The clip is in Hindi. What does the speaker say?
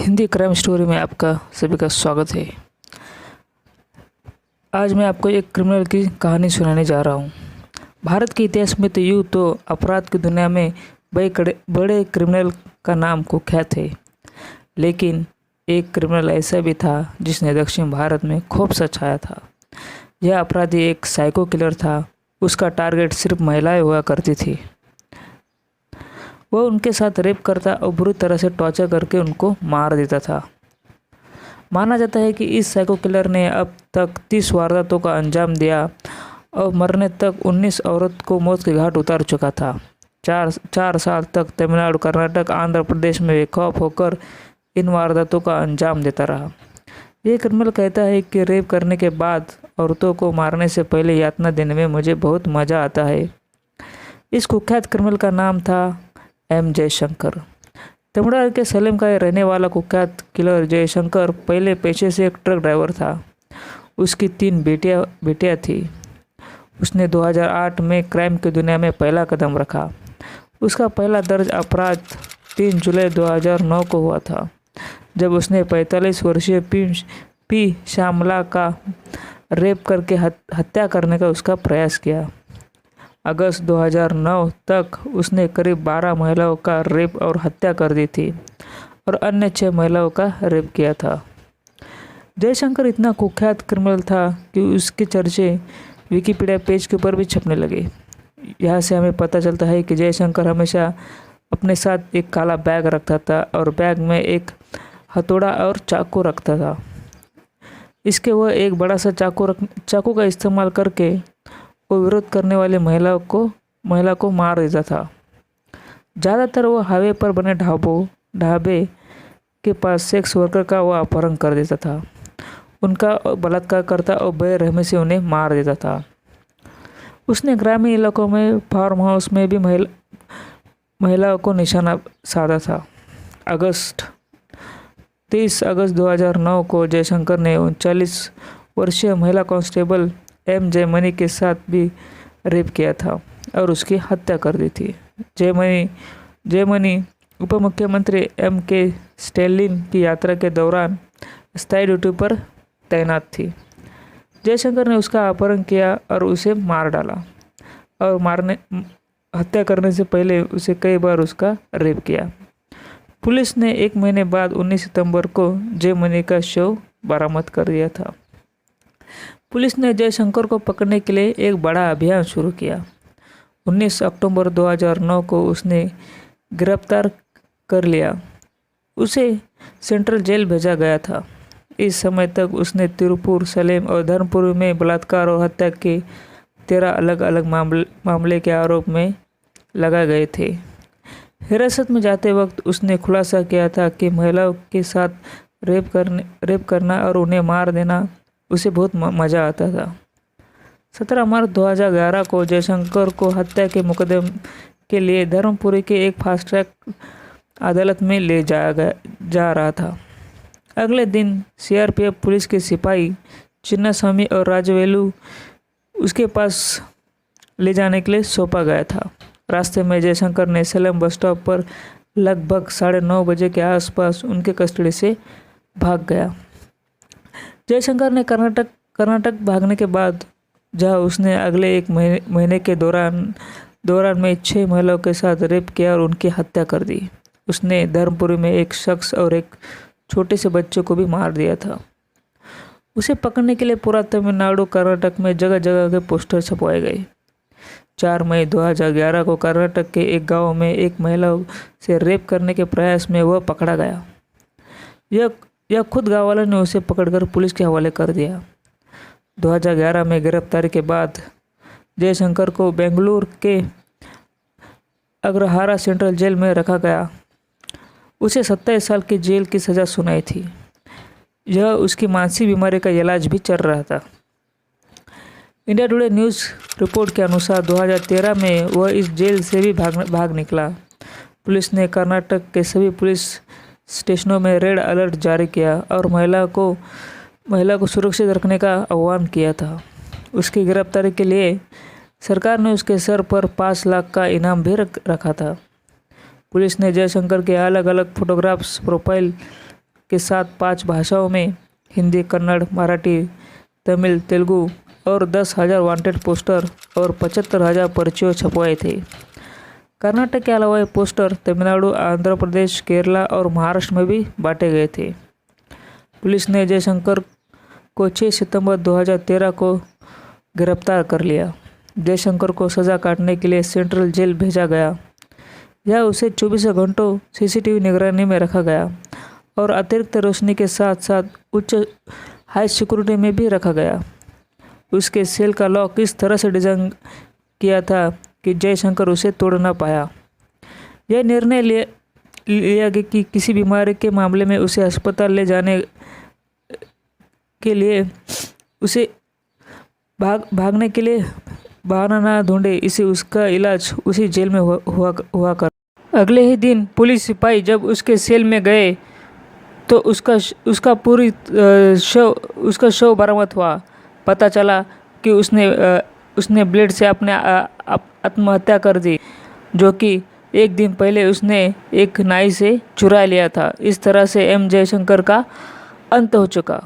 हिंदी क्राइम स्टोरी में आपका सभी का स्वागत है। आज मैं आपको एक क्रिमिनल की कहानी सुनाने जा रहा हूँ। भारत के इतिहास में तो यूँ तो अपराध की दुनिया में बड़े क्रिमिनल का नाम कुख्यात है, लेकिन एक क्रिमिनल ऐसा भी था जिसने दक्षिण भारत में खूब सा छाया था। यह अपराधी एक साइको किलर था। उसका टारगेट सिर्फ महिलाएं हुआ करती थी। वह उनके साथ रेप करता और बुरी तरह से टॉर्चर करके उनको मार देता था। माना जाता है कि इस साइको किलर ने अब तक 30 वारदातों का अंजाम दिया और मरने तक 19 औरत को मौत के घाट उतार चुका था। चार साल तक तमिलनाडु, कर्नाटक, आंध्र प्रदेश में बेखौफ होकर इन वारदातों का अंजाम देता रहा। ये क्रिमिनल कहता है कि रेप करने के बाद औरतों को मारने से पहले यातना देने में मुझे बहुत मज़ा आता है। इस कुख्यात क्रिमिनल का नाम था एम जयशंकर। तमिलनाडु के सलेम का रहने वाला कुख्यात किलर जयशंकर पहले पेशे से एक ट्रक ड्राइवर था। उसकी 3 बेटियां थी। उसने 2008 में क्राइम की दुनिया में पहला कदम रखा। उसका पहला दर्ज अपराध 3 जुलाई 2009 को हुआ था, जब उसने 45 वर्षीय पी श्यामला का रेप करके हत्या करने का उसका प्रयास किया। अगस्त 2009 तक उसने करीब 12 महिलाओं का रेप और हत्या कर दी थी और अन्य 6 महिलाओं का रेप किया था। जयशंकर इतना कुख्यात क्रिमिनल था कि उसके चर्चे विकिपीडिया पेज के ऊपर भी छपने लगे। यहाँ से हमें पता चलता है कि जयशंकर हमेशा अपने साथ एक काला बैग रखता था और बैग में एक हथौड़ा और चाकू रखता था। इसके वह एक बड़ा सा चाकू का इस्तेमाल करके वो विरोध करने वाली महिला को मार देता था। ज़्यादातर वो हाईवे पर बने ढाबे के पास सेक्स वर्कर का वो अपहरण कर देता था, उनका बलात्कार करता और बेरहमी से उन्हें मार देता था। उसने ग्रामीण इलाकों में फार्म हाउस में भी महिलाओं को निशाना साधा था। 30 अगस्त 2009 को जयशंकर ने 39 वर्षीय महिला कांस्टेबल एम जयमनी के साथ भी रेप किया था और उसकी हत्या कर दी थी। जयमनी उप मुख्यमंत्री एम के स्टैलिन की यात्रा के दौरान स्थायी ड्यूटी पर तैनात थी। जयशंकर ने उसका अपहरण किया और उसे मार डाला और हत्या करने से पहले उसे कई बार उसका रेप किया। पुलिस ने 1 महीने बाद 19 सितंबर को जयमनी का शव बरामद कर दिया था। पुलिस ने जयशंकर को पकड़ने के लिए एक बड़ा अभियान शुरू किया। 19 अक्टूबर 2009 को उसने गिरफ्तार कर लिया। उसे सेंट्रल जेल भेजा गया था। इस समय तक उसने तिरुपुर, सलेम और धर्मपुर में बलात्कार और हत्या के 13 अलग अलग मामले के आरोप में लगाए गए थे। हिरासत में जाते वक्त उसने खुलासा किया था कि महिलाओं के साथ रेप करना और उन्हें मार देना उसे बहुत मज़ा आता था। 17 मार्च 2011 को जयशंकर को हत्या के मुकदमे के लिए धर्मपुरी के एक फास्ट ट्रैक अदालत में ले जाया जा रहा था। अगले दिन सीआरपीएफ पुलिस के सिपाही चिन्नास्वामी और राजवेलु उसके पास ले जाने के लिए सौंपा गया था। रास्ते में जयशंकर ने सलेम बस स्टॉप पर लगभग 9:30 बजे के आसपास उनके कस्टडी से भाग गया। जयशंकर ने कर्नाटक भागने के बाद, जहां उसने अगले 1 महीने के दौरान में 6 महिलाओं के साथ रेप किया और उनकी हत्या कर दी। उसने धर्मपुरी में एक शख्स और एक छोटे से बच्चे को भी मार दिया था। उसे पकड़ने के लिए पूरा तमिलनाडु, कर्नाटक में जगह जगह के पोस्टर छपवाए गए। 4 मई 2011 को कर्नाटक के एक गांव में एक महिला से रेप करने के प्रयास में वह पकड़ा गया। यह खुद गाँव वालों ने उसे पकड़कर पुलिस के हवाले कर दिया। 2011 में गिरफ्तारी के बाद जयशंकर को बेंगलुरु के अग्रहारा सेंट्रल जेल में रखा गया। उसे 27 साल की जेल की सज़ा सुनाई थी। यह उसकी मानसिक बीमारी का इलाज भी चल रहा था। इंडिया टुडे न्यूज़ रिपोर्ट के अनुसार 2013 में वह इस जेल से भी भाग निकला। पुलिस ने कर्नाटक के सभी पुलिस स्टेशनों में रेड अलर्ट जारी किया और महिला को सुरक्षित रखने का आह्वान किया था। उसकी गिरफ्तारी के लिए सरकार ने उसके सर पर 5 लाख का इनाम भी रखा था। पुलिस ने जयशंकर के अलग अलग फोटोग्राफ्स, प्रोफाइल के साथ 5 भाषाओं में हिंदी, कन्नड़, मराठी, तमिल, तेलुगु और 10,000 वांटेड पोस्टर और 75,000 पर्चियों छपवाए थे। कर्नाटक के अलावा ये पोस्टर तमिलनाडु, आंध्र प्रदेश, केरला और महाराष्ट्र में भी बांटे गए थे। पुलिस ने जयशंकर को 6 सितंबर 2013 को गिरफ्तार कर लिया। जयशंकर को सज़ा काटने के लिए सेंट्रल जेल भेजा गया। यह उसे 24 घंटों सीसीटीवी निगरानी में रखा गया और अतिरिक्त रोशनी के साथ साथ उच्च हाई सिक्योरिटी में भी रखा गया। उसके सेल का लॉक इस तरह से डिज़ाइन किया था कि जयशंकर उसे तोड़ ना पाया। यह निर्णय लिया गया कि किसी बीमारी के मामले में उसे अस्पताल ले जाने के लिए उसे भागने के लिए बहाना ना ढूंढे, इसे उसका इलाज उसी जेल में हुआ कर। अगले ही दिन पुलिस सिपाही जब उसके सेल में गए तो उसका शव बरामद हुआ। पता चला कि उसने ब्लेड से अपने आत्महत्या कर दी, जो कि एक दिन पहले उसने एक नाई से चुरा लिया था। इस तरह से एम जयशंकर का अंत हो चुका।